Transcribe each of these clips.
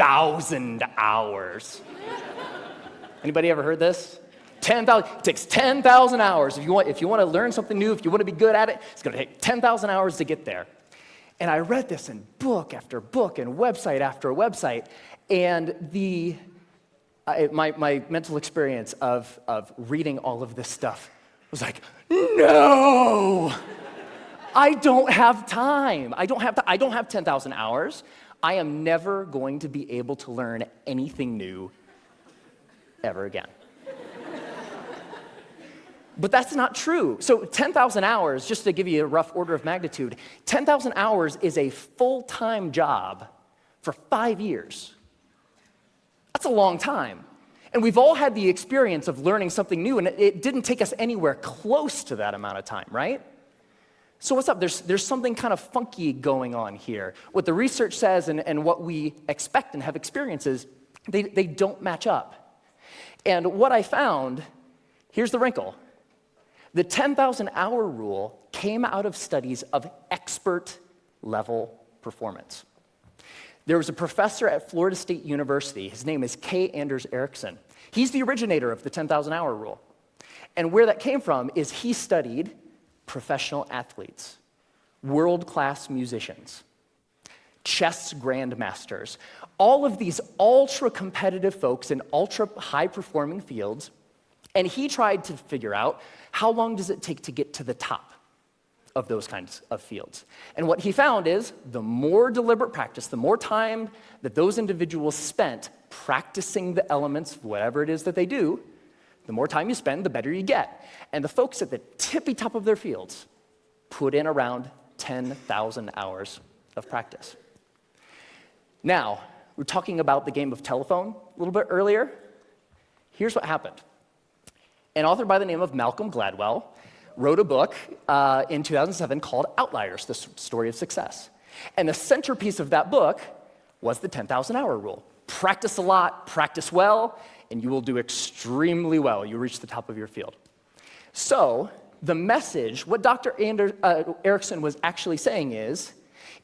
10,000 hours. Anybody ever heard this? 10,000. It takes 10,000 hours. If you want to learn something new, if you want to be good at it, it's going to take 10,000 hours to get there. And I read this in book after book and website after website, and my mental experience of reading all of this stuff was like, no, I don't have time. I don't have 10,000 hours. I am never going to be able to learn anything new ever again. But that's not true. So 10,000 hours, just to give you a rough order of magnitude, 10,000 hours is a full-time job for 5 years. That's a long time. And we've all had the experience of learning something new, and it didn't take us anywhere close to that amount of time, right? So what's up? There's something kind of funky going on here. What the research says and what we expect and have experiences, they don't match up. And what I found, here's the wrinkle. The 10,000-hour rule came out of studies of expert-level performance. There was a professor at Florida State University. His name is K. Anders Ericsson. He's the originator of the 10,000-hour rule. And where that came from is he studied professional athletes, world-class musicians, chess grandmasters, all of these ultra-competitive folks in ultra-high-performing fields, and he tried to figure out how long does it take to get to the top of those kinds of fields. And what he found is the more deliberate practice, the more time that those individuals spent practicing the elements, whatever it is that they do, the more time you spend, the better you get. And the folks at the tippy top of their fields put in around 10,000 hours of practice. Now, we're talking about the game of telephone a little bit earlier. Here's what happened. An author by the name of Malcolm Gladwell wrote a book in 2007 called Outliers, the Story of Success. And the centerpiece of that book was the 10,000-hour rule. Practice a lot, practice well, and you will do extremely well. You reach the top of your field. So the message, what Dr. Ericsson was actually saying is,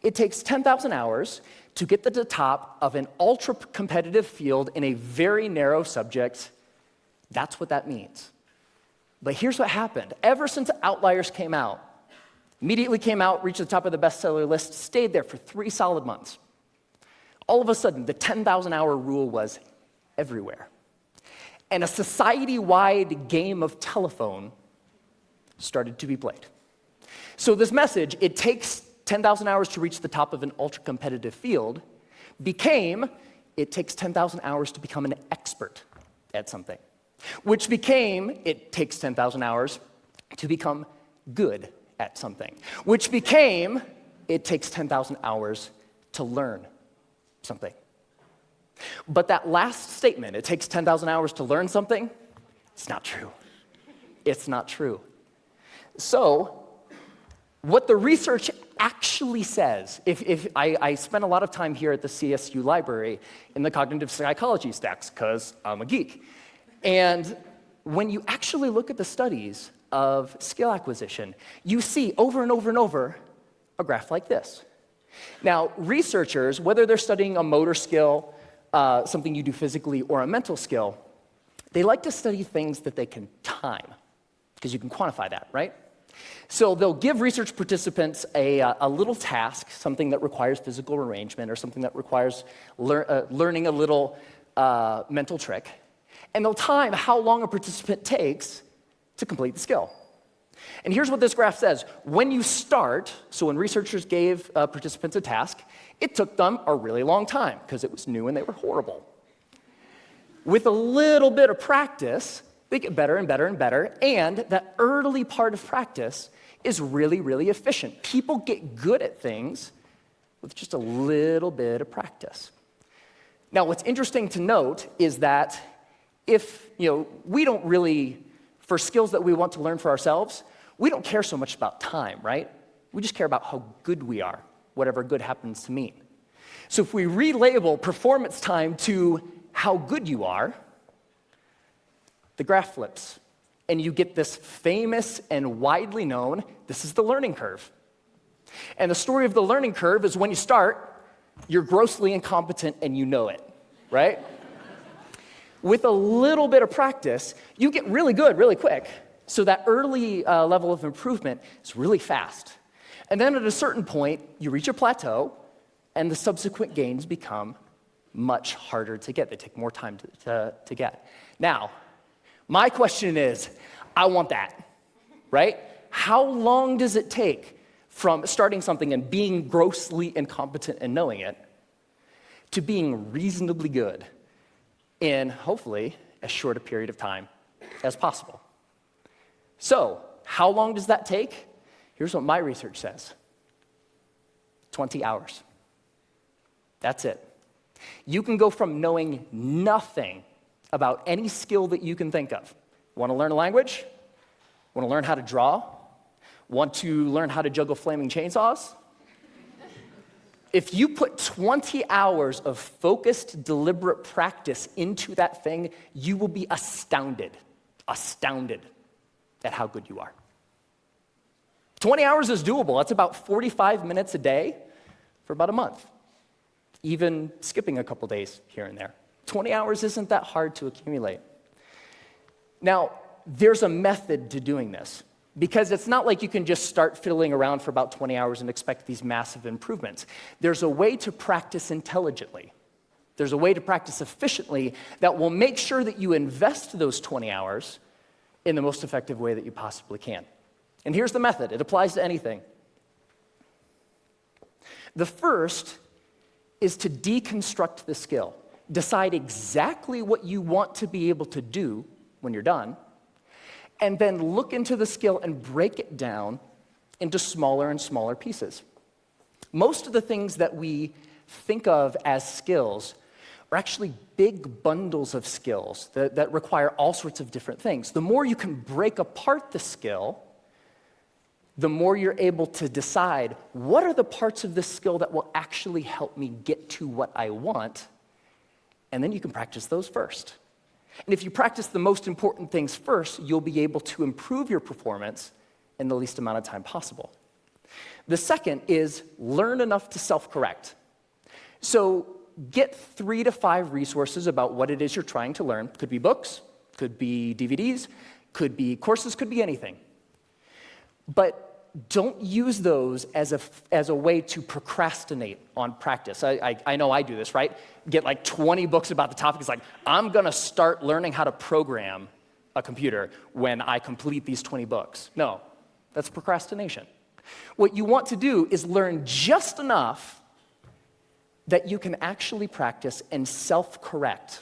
it takes 10,000 hours to get to the top of an ultra-competitive field in a very narrow subject. That's what that means. But here's what happened. Ever since Outliers came out, immediately came out, reached the top of the bestseller list, stayed there for 3 solid months. All of a sudden, the 10,000-hour rule was everywhere. And a society-wide game of telephone started to be played. So this message, it takes 10,000 hours to reach the top of an ultra-competitive field, became, it takes 10,000 hours to become an expert at something. Which became, it takes 10,000 hours to become good at something. Which became, it takes 10,000 hours to learn something. But that last statement, it takes 10,000 hours to learn something, it's not true. It's not true. So, what the research actually says, if I spend a lot of time here at the CSU library in the cognitive psychology stacks, because I'm a geek. And when you actually look at the studies of skill acquisition, you see over and over and over a graph like this. Now, researchers, whether they're studying a motor skill, something you do physically, or a mental skill, they like to study things that they can time, because you can quantify that, right? So they'll give research participants a little task, something that requires physical arrangement or something that requires learning a little mental trick, and they'll time how long a participant takes to complete the skill. And here's what this graph says. When you start, so when researchers gave participants a task, it took them a really long time because it was new and they were horrible. With a little bit of practice, they get better and better and better, and that early part of practice is really, really efficient. People get good at things with just a little bit of practice. Now, what's interesting to note is that if, we don't really, for skills that we want to learn for ourselves, we don't care so much about time, right? We just care about how good we are, whatever good happens to mean. So if we relabel performance time to how good you are, the graph flips, and you get this famous and widely known, this is the learning curve. And the story of the learning curve is when you start, You're grossly incompetent and you know it, right? With a little bit of practice, you get really good really quick. So that early level of improvement is really fast. And then at a certain point, you reach a plateau, and the subsequent gains become much harder to get. They take more time to get. Now, my question is, I want that, right? How long does it take from starting something and being grossly incompetent and knowing it to being reasonably good in, hopefully, as short a period of time as possible? So, how long does that take? Here's what my research says. 20 hours. That's it. You can go from knowing nothing about any skill that you can think of. Want to learn a language? Want to learn how to draw? Want to learn how to juggle flaming chainsaws? If you put 20 hours of focused, deliberate practice into that thing, you will be astounded at how good you are. 20 hours is doable. That's about 45 minutes a day for about a month, even skipping a couple days here and there. 20 hours isn't that hard to accumulate. Now, there's a method to doing this, because it's not like you can just start fiddling around for about 20 hours and expect these massive improvements. There's a way to practice intelligently. There's a way to practice efficiently that will make sure that you invest those 20 hours in the most effective way that you possibly can. And here's the method. It applies to anything. The first is to deconstruct the skill. Decide exactly what you want to be able to do when you're done, and then look into the skill and break it down into smaller and smaller pieces. Most of the things that we think of as skills are actually big bundles of skills that require all sorts of different things. The more you can break apart the skill, the more you're able to decide what are the parts of this skill that will actually help me get to what I want, and then you can practice those first. And if you practice the most important things first, you'll be able to improve your performance in the least amount of time possible. The second is learn enough to self-correct. So get 3 to 5 resources about what it is you're trying to learn. Could be books, could be DVDs, could be courses, could be anything. But don't use those as a way to procrastinate on practice. I know I do this, right? Get like 20 books about the topic. It's like, I'm going to start learning how to program a computer when I complete these 20 books. No, that's procrastination. What you want to do is learn just enough that you can actually practice and self-correct